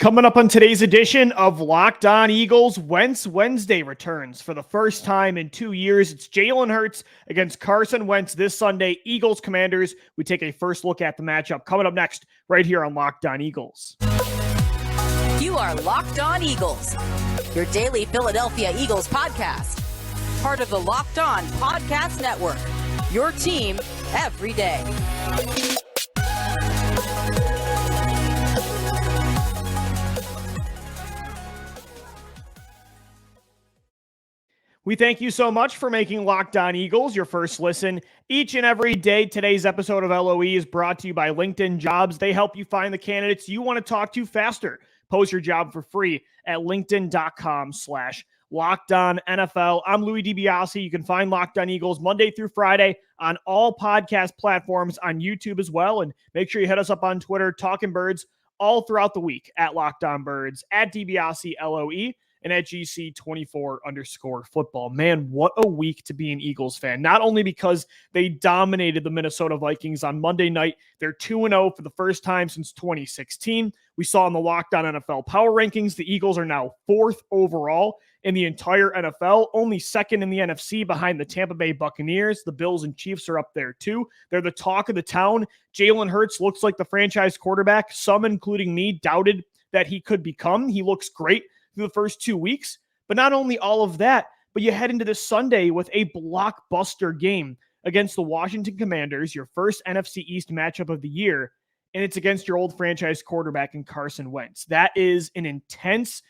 Coming up on today's edition of Locked On Eagles, Wentz Wednesday returns for the first time in 2 years. It's Jalen Hurts against Carson Wentz this Sunday. Eagles Commanders. We take a first look at the matchup coming up next right here on Locked On Eagles. You are Locked On Eagles, your daily Philadelphia Eagles podcast. Part of the Locked On Podcast Network, your team every day. We thank you so much for making Locked On Eagles your first listen each and every day. Today's episode of LOE is brought to you by LinkedIn Jobs. They help you find the candidates you want to talk to faster. Post your job for free at linkedin.com/LockedOnNFL. I'm Louis DiBiase. You can find Locked On Eagles Monday through Friday on all podcast platforms, on YouTube as well. And make sure you hit us up on Twitter, Talking Birds, all throughout the week at Locked On Birds, at DiBiase LOE. And at GC24_football. Man, what a week to be an Eagles fan. Not only because they dominated the Minnesota Vikings on Monday night, they're 2-0 for the first time since 2016. We saw in the Locked On NFL Power Rankings, the Eagles are now 4th overall in the entire NFL, only 2nd in the NFC behind the Tampa Bay Buccaneers. The Bills and Chiefs are up there too. They're the talk of the town. Jalen Hurts looks like the franchise quarterback. Some, including me, doubted that he could become. He looks great through the first 2 weeks. But not only all of that, but you head into this Sunday with a blockbuster game against the Washington Commanders, your first NFC East matchup of the year, and it's against your old franchise quarterback in Carson Wentz. That is an intense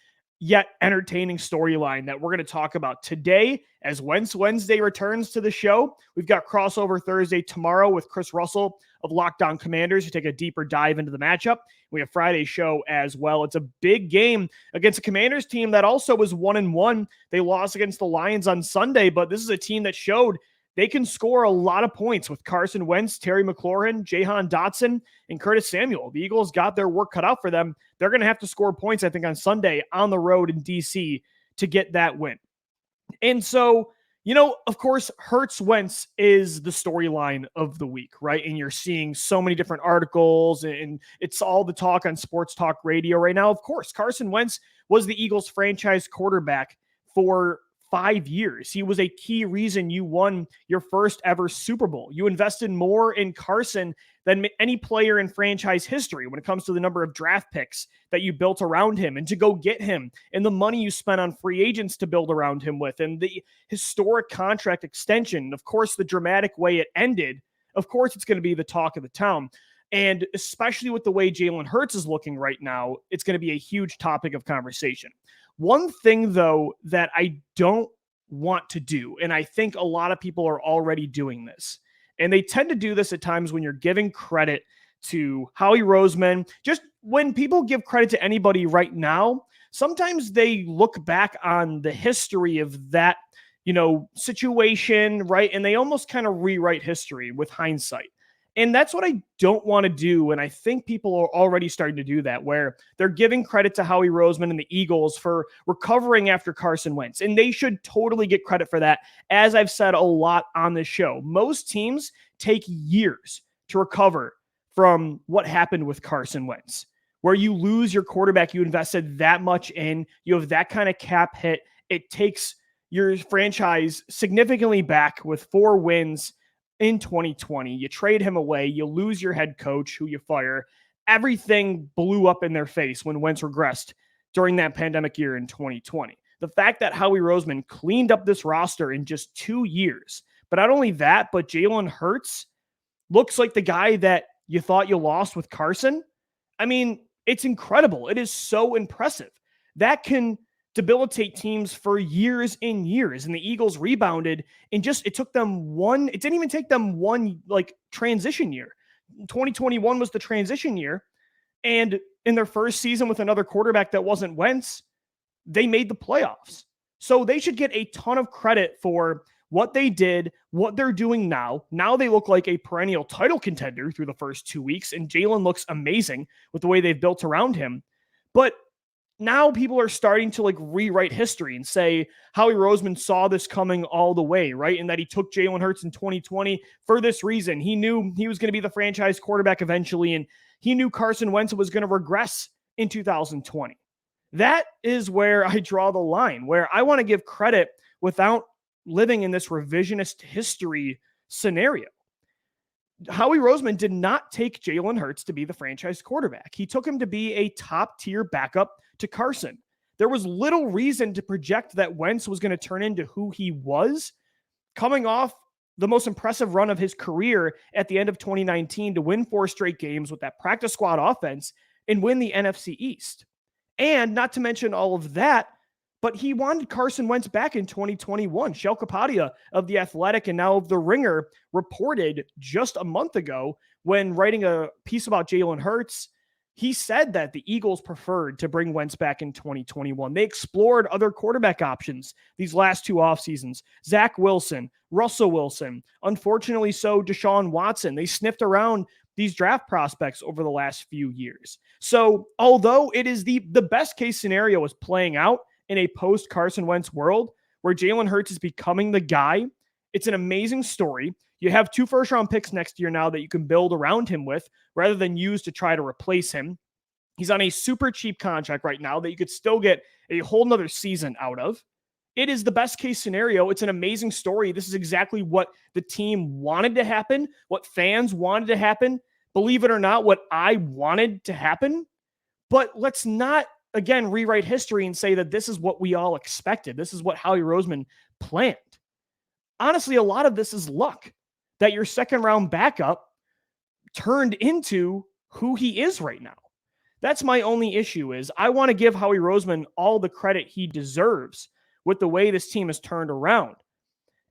yet entertaining storyline that we're going to talk about today as Wentz Wednesday returns to the show. We've got Crossover Thursday tomorrow with Chris Russell of Locked On Commanders to take a deeper dive into the matchup. We have Friday's show as well. It's a big game against a Commanders team that also was 1-1. They lost against the Lions on Sunday, but this is a team that showed they can score a lot of points with Carson Wentz, Terry McLaurin, Jahan Dotson, and Curtis Samuel. The Eagles got their work cut out for them. They're going to have to score points, I think, on Sunday on the road in D.C. to get that win. And so, of course, Hurts-Wentz is the storyline of the week, right? And you're seeing so many different articles, and it's all the talk on sports talk radio right now. Of course, Carson Wentz was the Eagles franchise quarterback for 5 years. He was a key reason you won your first ever Super Bowl. You invested more in Carson than any player in franchise history when it comes to the number of draft picks that you built around him and to go get him and the money you spent on free agents to build around him with and the historic contract extension. Of course, the dramatic way it ended, of course, it's going to be the talk of the town. And especially with the way Jalen Hurts is looking right now, it's going to be a huge topic of conversation. One thing, though, that I don't want to do, and I think a lot of people are already doing this, and they tend to do this at times when you're giving credit to Howie Roseman. Just when people give credit to anybody right now, sometimes they look back on the history of that, situation, right? And they almost kind of rewrite history with hindsight. And that's what I don't want to do. And I think people are already starting to do that, where they're giving credit to Howie Roseman and the Eagles for recovering after Carson Wentz. And they should totally get credit for that. As I've said a lot on this show, most teams take years to recover from what happened with Carson Wentz, where you lose your quarterback you invested that much in, you have that kind of cap hit. It takes your franchise significantly back with 4 wins in 2020. You trade him away. You lose your head coach who you fire. Everything blew up in their face when Wentz regressed during that pandemic year in 2020. The fact that Howie Roseman cleaned up this roster in just 2 years, but not only that, but Jalen Hurts looks like the guy that you thought you lost with Carson. I mean, it's incredible. It is so impressive. That can debilitate teams for years and years. And the Eagles rebounded and it took them it didn't even take them one transition year. 2021 was the transition year. And in their first season with another quarterback that wasn't Wentz, they made the playoffs. So they should get a ton of credit for what they did, what they're doing now. Now they look like a perennial title contender through the first 2 weeks. And Jalen looks amazing with the way they've built around him. But now people are starting to rewrite history and say Howie Roseman saw this coming all the way, right? And that he took Jalen Hurts in 2020 for this reason. He knew he was going to be the franchise quarterback eventually, and he knew Carson Wentz was going to regress in 2020. That is where I draw the line, where I want to give credit without living in this revisionist history scenario. Howie Roseman did not take Jalen Hurts to be the franchise quarterback. He took him to be a top-tier backup to Carson. There was little reason to project that Wentz was going to turn into who he was, coming off the most impressive run of his career at the end of 2019 to win 4 straight games with that practice squad offense and win the NFC East. And not to mention all of that, but he wanted Carson Wentz back in 2021. Shel Kapadia of The Athletic and now of The Ringer reported just a month ago when writing a piece about Jalen Hurts, he said that the Eagles preferred to bring Wentz back in 2021. They explored other quarterback options these last 2 off seasons. Zach Wilson, Russell Wilson, unfortunately so Deshaun Watson. They sniffed around these draft prospects over the last few years. So although it is the best case scenario is playing out in a post Carson Wentz world where Jalen Hurts is becoming the guy, it's an amazing story. You have 2 first-round picks next year now that you can build around him with rather than use to try to replace him. He's on a super cheap contract right now that you could still get a whole nother season out of. It is the best case scenario. It's an amazing story. This is exactly what the team wanted to happen, what fans wanted to happen. Believe it or not, what I wanted to happen. But let's not, again, rewrite history and say that this is what we all expected. This is what Howie Roseman planned. Honestly, a lot of this is luck that your second-round backup turned into who he is right now. That's my only issue is I want to give Howie Roseman all the credit he deserves with the way this team has turned around.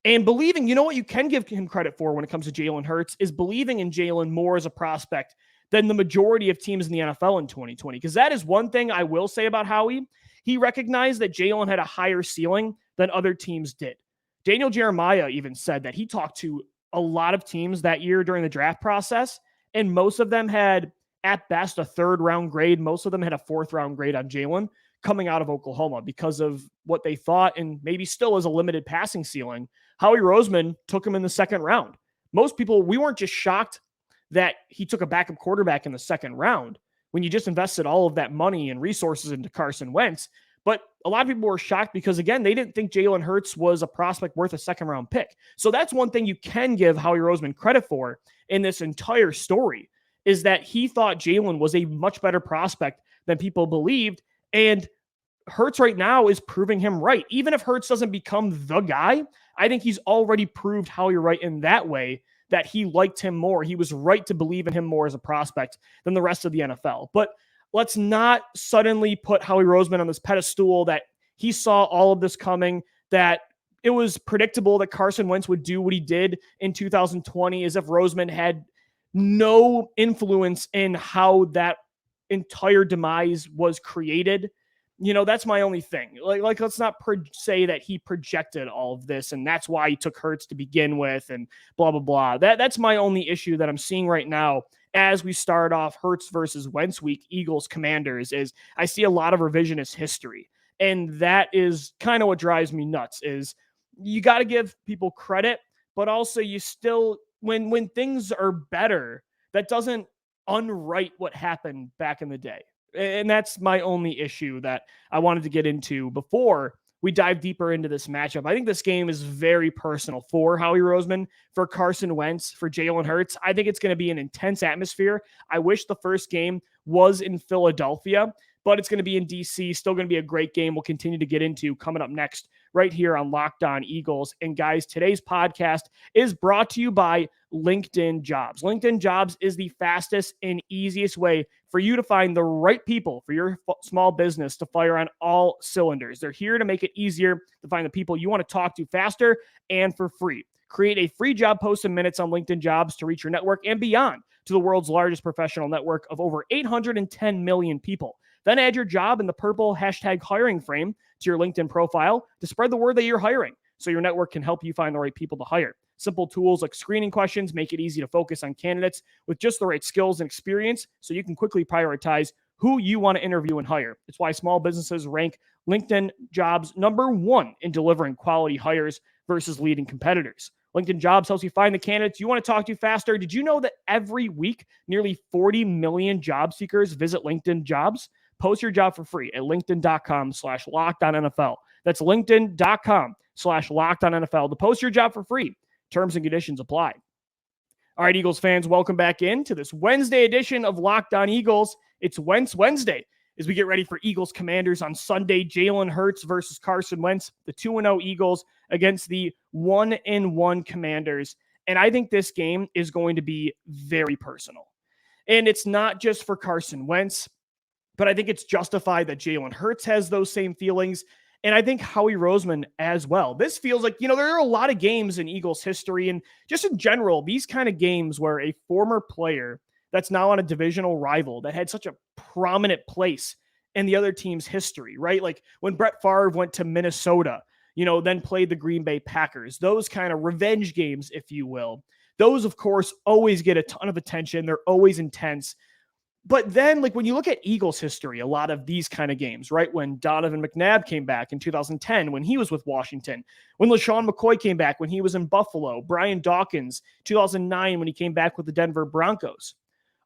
And believing, you know what you can give him credit for when it comes to Jalen Hurts is believing in Jalen more as a prospect than the majority of teams in the NFL in 2020. Because that is one thing I will say about Howie. He recognized that Jalen had a higher ceiling than other teams did. Daniel Jeremiah even said that he talked to a lot of teams that year during the draft process, and most of them had, at best, a 3rd-round grade. Most of them had a 4th-round grade on Jalen coming out of Oklahoma because of what they thought, and maybe still is a limited passing ceiling. Howie Roseman took him in the 2nd round. Most people, we weren't just shocked that he took a backup quarterback in the 2nd round when you just invested all of that money and resources into Carson Wentz. But a lot of people were shocked because, again, they didn't think Jalen Hurts was a prospect worth a 2nd-round pick. So that's one thing you can give Howie Roseman credit for in this entire story is that he thought Jalen was a much better prospect than people believed. And Hurts right now is proving him right. Even if Hurts doesn't become the guy, I think he's already proved Howie right in that way that he liked him more. He was right to believe in him more as a prospect than the rest of the NFL. But let's not suddenly put Howie Roseman on this pedestal that he saw all of this coming, that it was predictable that Carson Wentz would do what he did in 2020, as if Roseman had no influence in how that entire demise was created. You know, that's my only thing. Like let's not say that he projected all of this and that's why he took Hurts to begin with and blah, blah, blah. That's my only issue that I'm seeing right now as we start off Hurts versus Wentz week, Eagles Commanders, is I see a lot of revisionist history. And that is kind of what drives me nuts is you got to give people credit, but also you still, when things are better, that doesn't unwrite what happened back in the day. And that's my only issue that I wanted to get into before we dive deeper into this matchup. I think this game is very personal for Howie Roseman, for Carson Wentz, for Jalen Hurts. I think it's going to be an intense atmosphere. I wish the first game was in Philadelphia, but it's going to be in DC. Still going to be a great game we'll continue to get into coming up next right here on Locked On Eagles. And guys, today's podcast is brought to you by LinkedIn Jobs. LinkedIn Jobs is the fastest and easiest way for you to find the right people for your small business to fire on all cylinders. They're here to make it easier to find the people you want to talk to faster and for free. Create a free job post in minutes on LinkedIn Jobs to reach your network and beyond to the world's largest professional network of over 810 million people. Then add your job in the purple hashtag hiring frame to your LinkedIn profile to spread the word that you're hiring so your network can help you find the right people to hire. Simple tools like screening questions make it easy to focus on candidates with just the right skills and experience so you can quickly prioritize who you want to interview and hire. It's why small businesses rank LinkedIn Jobs #1 in delivering quality hires versus leading competitors. LinkedIn Jobs helps you find the candidates you want to talk to faster. Did you know that every week, nearly 40 million job seekers visit LinkedIn Jobs? Post your job for free at linkedin.com/LockedOnNFL. That's linkedin.com/LockedOnNFL to post your job for free. Terms and conditions apply. All right, Eagles fans, welcome back into this Wednesday edition of Locked On Eagles. It's Wentz Wednesday as we get ready for Eagles Commanders on Sunday. Jalen Hurts versus Carson Wentz, the 2-0 Eagles against the 1-1 Commanders. And I think this game is going to be very personal. And it's not just for Carson Wentz, but I think it's justified that Jalen Hurts has those same feelings. And I think Howie Roseman as well. This feels like, there are a lot of games in Eagles history and just in general, these kind of games where a former player that's now on a divisional rival that had such a prominent place in the other team's history, right? Like when Brett Favre went to Minnesota, then played the Green Bay Packers, those kind of revenge games, if you will. Those, of course, always get a ton of attention. They're always intense. But then, when you look at Eagles history, a lot of these kind of games, right? When Donvoan McNabb came back in 2010, when he was with Washington, when LeSean McCoy came back when he was in Buffalo, Brian Dawkins, 2009, when he came back with the Denver Broncos.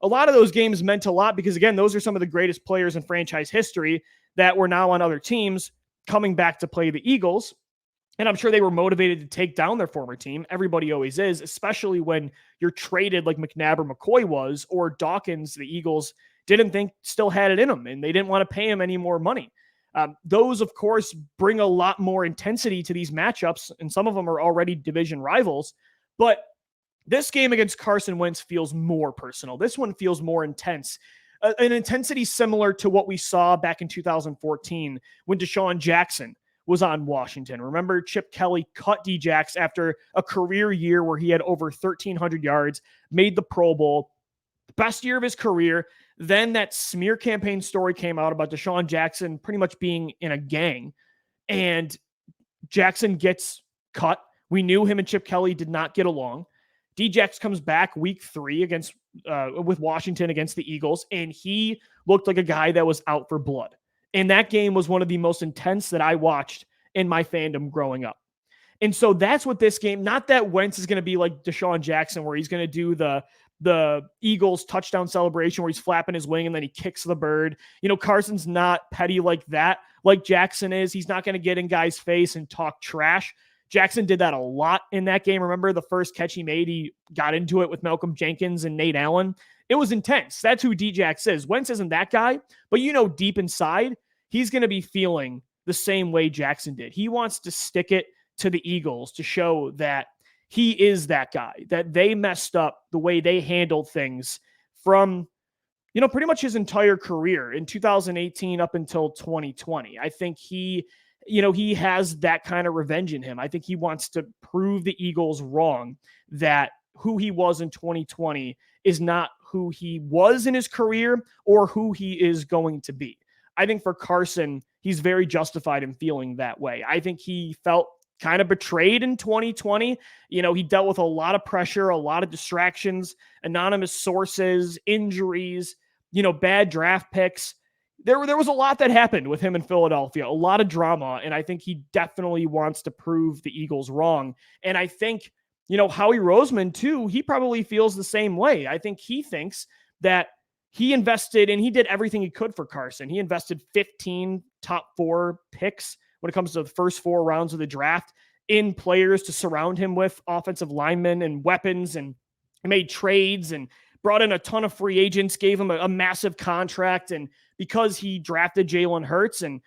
A lot of those games meant a lot because, again, those are some of the greatest players in franchise history that were now on other teams coming back to play the Eagles. And I'm sure they were motivated to take down their former team. Everybody always is, especially when you're traded like McNabb or McCoy was, or Dawkins, the Eagles didn't think still had it in them, and they didn't want to pay him any more money. Those, of course, bring a lot more intensity to these matchups, and some of them are already division rivals. But this game against Carson Wentz feels more personal. This one feels more intense. An intensity similar to what we saw back in 2014 when DeSean Jackson was on Washington. Remember, Chip Kelly cut D-Jax after a career year where he had over 1,300 yards, made the Pro Bowl, best year of his career. Then that smear campaign story came out about DeSean Jackson pretty much being in a gang, and Jackson gets cut. We knew him and Chip Kelly did not get along. D-Jax comes back week 3 with Washington against the Eagles, and he looked like a guy that was out for blood. And that game was one of the most intense that I watched in my fandom growing up. And so that's what this game, not that Wentz is going to be like DeSean Jackson, where he's going to do the Eagles touchdown celebration where he's flapping his wing and then he kicks the bird. Carson's not petty like that, like Jackson is. He's not going to get in guys' face and talk trash. Jackson did that a lot in that game. Remember the first catch he made, he got into it with Malcolm Jenkins and Nate Allen. It was intense. That's who D-Jax is. Wentz isn't that guy, but deep inside, he's going to be feeling the same way Jackson did. He wants to stick it to the Eagles to show that he is that guy, that they messed up the way they handled things from, pretty much his entire career in 2018 up until 2020. I think he has that kind of revenge in him. I think he wants to prove the Eagles wrong, that who he was in 2020 is not who he was in his career or who he is going to be. I think for Carson, he's very justified in feeling that way. I think he felt kind of betrayed in 2020. He dealt with a lot of pressure, a lot of distractions, anonymous sources, injuries, bad draft picks. There was a lot that happened with him in Philadelphia, a lot of drama, and I think he definitely wants to prove the Eagles wrong. And I think, Howie Roseman, too, he probably feels the same way. I think he thinks that he invested and he did everything he could for Carson. He invested 15 top 4 picks when it comes to the first 4 rounds of the draft in players to surround him with, offensive linemen and weapons, and made trades and brought in a ton of free agents, gave him a massive contract. And because he drafted Jalen Hurts and,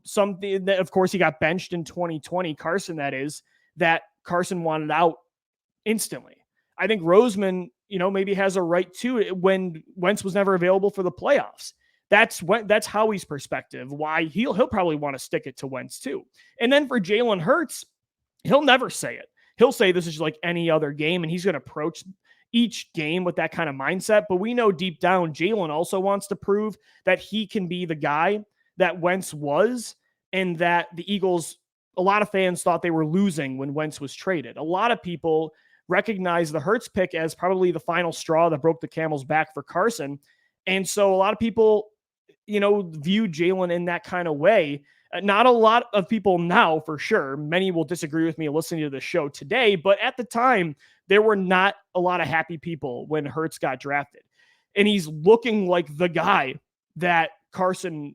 something that, of course, he got benched in 2020, Carson, that Carson wanted out instantly. I think Roseman, maybe has a right to it when Wentz was never available for the playoffs. That's Howie's perspective, why he'll probably want to stick it to Wentz too. And then for Jalen Hurts, he'll never say it. He'll say this is like any other game, and he's going to approach each game with that kind of mindset. But we know deep down, Jalen also wants to prove that he can be the guy that Wentz was, and that the Eagles, a lot of fans thought they were losing when Wentz was traded. A lot of people recognize the Hurts pick as probably the final straw that broke the camel's back for Carson. And so a lot of people, view Jalen in that kind of way. Not a lot of people now, for sure. Many will disagree with me listening to the show today, but at the time, there were not a lot of happy people when Hurts got drafted. And he's looking like the guy that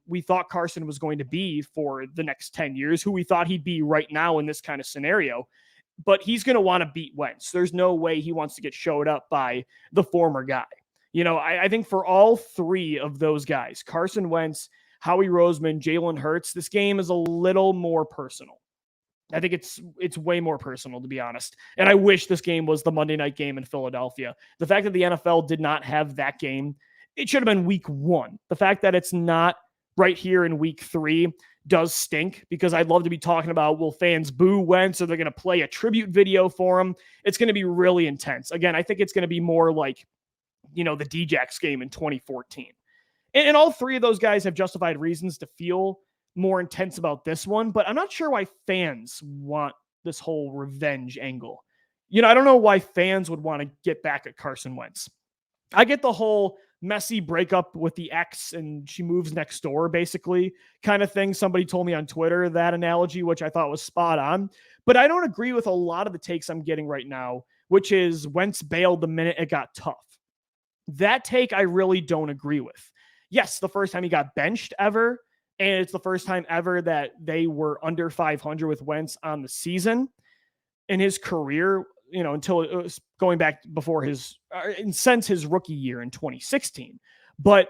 we thought Carson was going to be for the next 10 years, who we thought he'd be right now in this kind of scenario. But he's going to want to beat Wentz. There's no way he wants to get showed up by the former guy. I think for all three of those guys, Carson Wentz, Howie Roseman, Jalen Hurts, this game is a little more personal. I think it's way more personal, to be honest. And I wish this game was the Monday night game in Philadelphia. The fact that the NFL did not have that game, it should have been week 1. The fact that it's not right here in week 3 does stink, because I'd love to be talking about, will fans boo Wentz, or they're going to play a tribute video for him? It's going to be really intense. Again, I think it's going to be more like, the D-Jacks game in 2014. And all three of those guys have justified reasons to feel more intense about this one, but I'm not sure why fans want this whole revenge angle. I don't know why fans would want to get back at Carson Wentz. I get the whole messy breakup with the ex and she moves next door, basically, kind of thing. Somebody told me on Twitter that analogy, which I thought was spot on, but I don't agree with a lot of the takes I'm getting right now, which is Wentz bailed the minute it got tough. That take I really don't agree with. Yes, the first time he got benched ever, and it's the first time ever that they were under 500 with Wentz on the season in his career, until it was going back before since his rookie year in 2016. But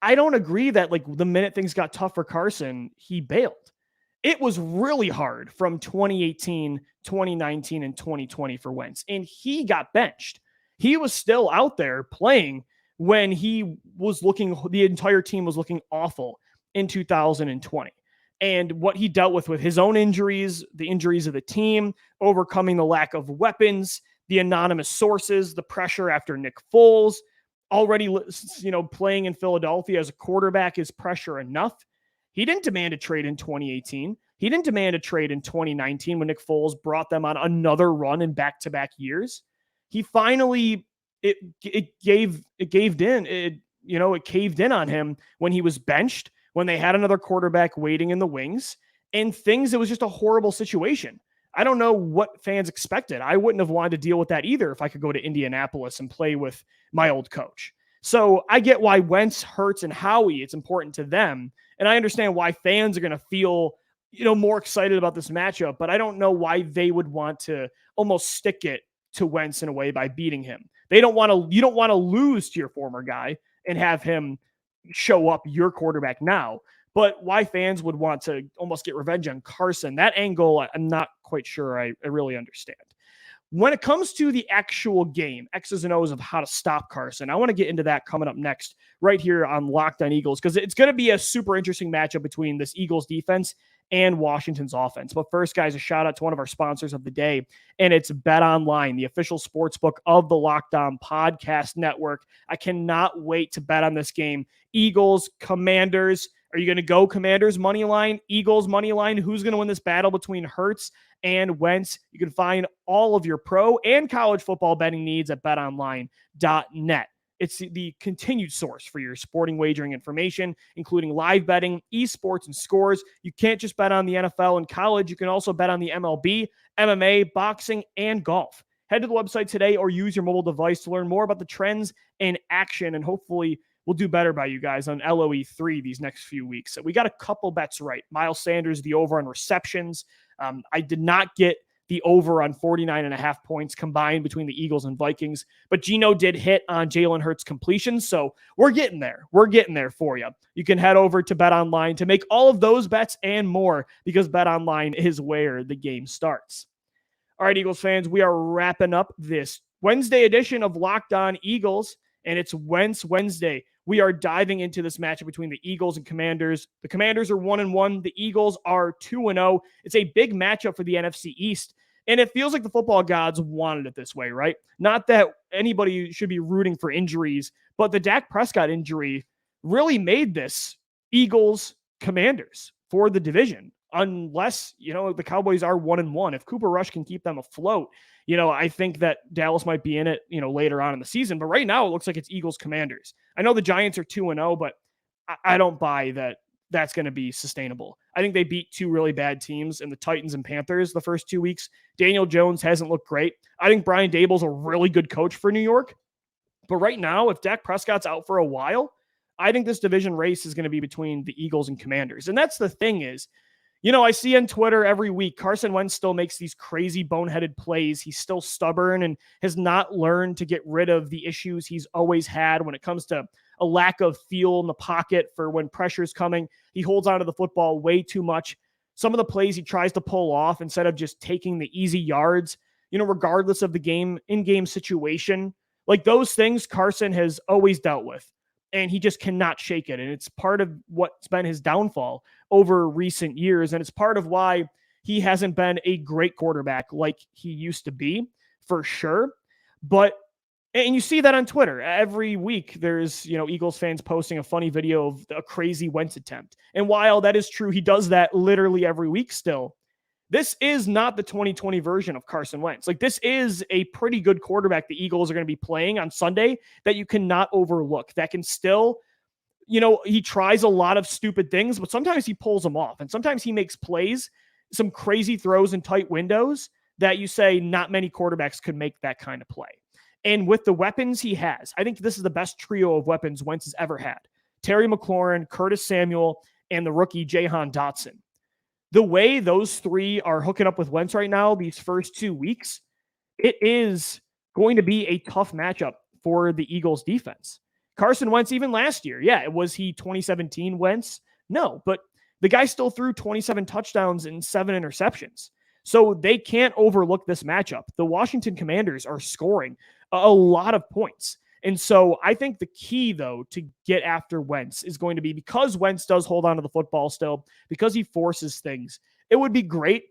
I don't agree that the minute things got tough for Carson, he bailed. It was really hard from 2018, 2019, and 2020 for Wentz, and he got benched. He was still out there playing when the entire team was looking awful in 2020. And what he dealt with his own injuries, the injuries of the team, overcoming the lack of weapons, the anonymous sources, the pressure after Nick Foles, already, playing in Philadelphia as a quarterback is pressure enough. He didn't demand a trade in 2018. He didn't demand a trade in 2019 when Nick Foles brought them on another run in back-to-back years. He finally, it caved in on him when he was benched, when they had another quarterback waiting in the wings, and it was just a horrible situation. I don't know what fans expected. I wouldn't have wanted to deal with that either if I could go to Indianapolis and play with my old coach. So I get why Wentz, Hurts, and Howie, it's important to them. And I understand why fans are going to feel, more excited about this matchup, but I don't know why they would want to almost stick it to Wentz in a way by beating him. You don't want to lose to your former guy and have him show up your quarterback now, but why fans would want to almost get revenge on Carson, that angle, I'm not quite sure I really understand. When it comes to the actual game, X's and O's of how to stop Carson, I want to get into that coming up next right here on Locked On Eagles, because it's going to be a super interesting matchup between this Eagles defense and Washington's offense. But first, guys, a shout out to one of our sponsors of the day, and it's BetOnline, the official sportsbook of the Locked On Podcast Network. I cannot wait to bet on this game. Eagles, Commanders. Are you going to go Commanders money line, Eagles money line? Who's going to win this battle between Hurts and Wentz? You can find all of your pro and college football betting needs at betonline.net. It's the continued source for your sporting wagering information, including live betting, esports, and scores. You can't just bet on the NFL and college. You can also bet on the MLB, MMA, boxing, and golf. Head to the website today or use your mobile device to learn more about the trends in action, and hopefully we'll do better by you guys on LOE3 these next few weeks. So we got a couple bets right. Miles Sanders, the over on receptions. I did not get the over on 49.5 points combined between the Eagles and Vikings, but Geno did hit on Jalen Hurts completions, so we're getting there. We're getting there for you. You can head over to BetOnline to make all of those bets and more, because BetOnline is where the game starts. All right, Eagles fans, we are wrapping up this Wednesday edition of Locked On Eagles, and it's Wentz Wednesday. We are diving into this matchup between the Eagles and Commanders. The Commanders are 1-1. The Eagles are 2-0. It's a big matchup for the NFC East, and it feels like the football gods wanted it this way, right? Not that anybody should be rooting for injuries, but the Dak Prescott injury really made this Eagles-Commanders for the division, unless, the Cowboys are 1-1. If Cooper Rush can keep them afloat, I think that Dallas might be in it, later on in the season. But right now, it looks like it's Eagles-Commanders. I know the Giants are 2-0, but I don't buy that that's going to be sustainable. I think they beat two really bad teams in the Titans and Panthers the first 2 weeks. Daniel Jones hasn't looked great. I think Brian Dable's a really good coach for New York. But right now, if Dak Prescott's out for a while, I think this division race is going to be between the Eagles and Commanders. And that's the thing is, I see on Twitter every week, Carson Wentz still makes these crazy boneheaded plays. He's still stubborn and has not learned to get rid of the issues he's always had when it comes to a lack of feel in the pocket for when pressure's coming. He holds onto the football way too much. Some of the plays he tries to pull off instead of just taking the easy yards, regardless of the in-game situation, like those things Carson has always dealt with. And he just cannot shake it. And it's part of what's been his downfall over recent years. And it's part of why he hasn't been a great quarterback like he used to be, for sure. And you see that on Twitter. Every week there's, Eagles fans posting a funny video of a crazy Wentz attempt. And while that is true, he does that literally every week still. This is not the 2020 version of Carson Wentz. Like, this is a pretty good quarterback the Eagles are going to be playing on Sunday that you cannot overlook. That can still, he tries a lot of stupid things, but sometimes he pulls them off. And sometimes he makes plays, some crazy throws in tight windows that you say not many quarterbacks could make that kind of play. And with the weapons he has, I think this is the best trio of weapons Wentz has ever had. Terry McLaurin, Curtis Samuel, and the rookie Jahan Dotson. The way those three are hooking up with Wentz right now, these first 2 weeks, it is going to be a tough matchup for the Eagles defense. Carson Wentz, even last year, was he 2017 Wentz? No, but the guy still threw 27 touchdowns and 7 interceptions. So they can't overlook this matchup. The Washington Commanders are scoring a lot of points. And so I think the key, though, to get after Wentz is going to be, because Wentz does hold on to the football still, because he forces things, it would be great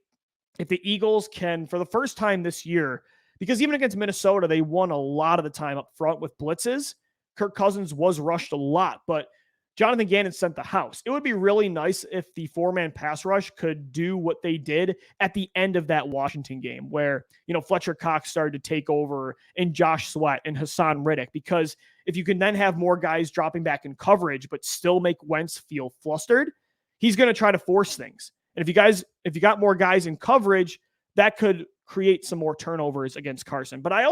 if the Eagles can, for the first time this year, because even against Minnesota, they won a lot of the time up front with blitzes. Kirk Cousins was rushed a lot, but Jonathan Gannon sent the house. It would be really nice if the 4-man pass rush could do what they did at the end of that Washington game where, Fletcher Cox started to take over and Josh Sweat and Hassan Riddick, because if you can then have more guys dropping back in coverage, but still make Wentz feel flustered, he's going to try to force things. And if you got more guys in coverage, that could create some more turnovers against Carson. But I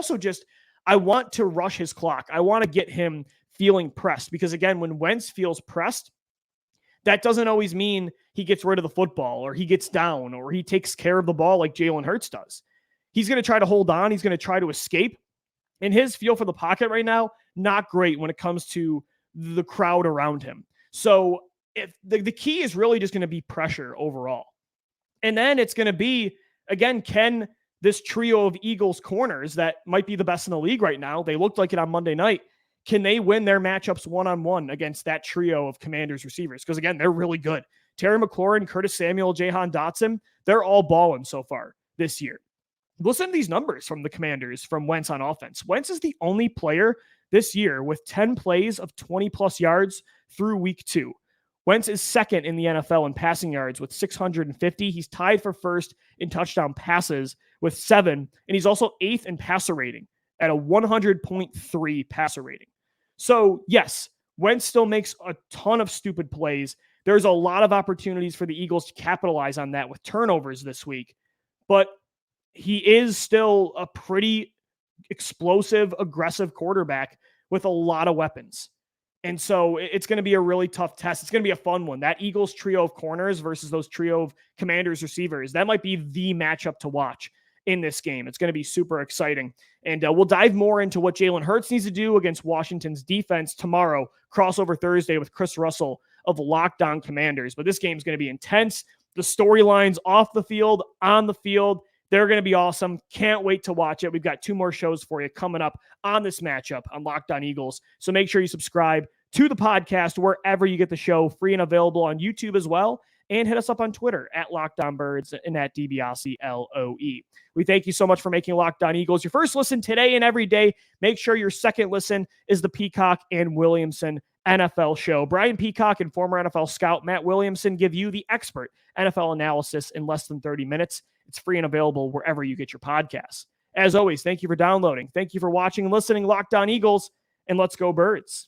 want to rush his clock. I want to get him feeling pressed, because again, when Wentz feels pressed, that doesn't always mean he gets rid of the football or he gets down or he takes care of the ball like Jalen Hurts does. He's going to try to hold on. He's going to try to escape. And his feel for the pocket right now, not great when it comes to the crowd around him. So if the key is really just going to be pressure overall. And then it's going to be, again, can this trio of Eagles corners that might be the best in the league right now, they looked like it on Monday night, can they win their matchups one-on-one against that trio of Commanders receivers? Because, again, they're really good. Terry McLaurin, Curtis Samuel, Jahan Dotson, they're all balling so far this year. Listen to these numbers from the Commanders from Wentz on offense. Wentz is the only player this year with 10 plays of 20-plus yards through week 2. Wentz is second in the NFL in passing yards with 650. He's tied for first in touchdown passes with 7, and he's also 8th in passer rating at a 100.3 passer rating. So, yes, Wentz still makes a ton of stupid plays. There's a lot of opportunities for the Eagles to capitalize on that with turnovers this week. But he is still a pretty explosive, aggressive quarterback with a lot of weapons. And so it's going to be a really tough test. It's going to be a fun one. That Eagles trio of corners versus those trio of Commanders receivers, that might be the matchup to watch in this game. It's going to be super exciting. And we'll dive more into what Jalen Hurts needs to do against Washington's defense tomorrow, crossover Thursday with Chris Russell of Locked On Commanders. But this game is going to be intense. The storylines off the field, on the field, they're going to be awesome. Can't wait to watch it. We've got 2 more shows for you coming up on this matchup on Locked On Eagles. So make sure you subscribe to the podcast wherever you get the show, free and available on YouTube as well. And hit us up on Twitter at Locked On Birds and at DiBiase LOE. We thank you so much for making Locked On Eagles your first listen today and every day. Make sure your second listen is the Peacock and Williamson NFL show. Brian Peacock and former NFL scout Matt Williamson give you the expert NFL analysis in less than 30 minutes. It's free and available wherever you get your podcasts. As always, thank you for downloading. Thank you for watching and listening. Locked On Eagles, and let's go Birds.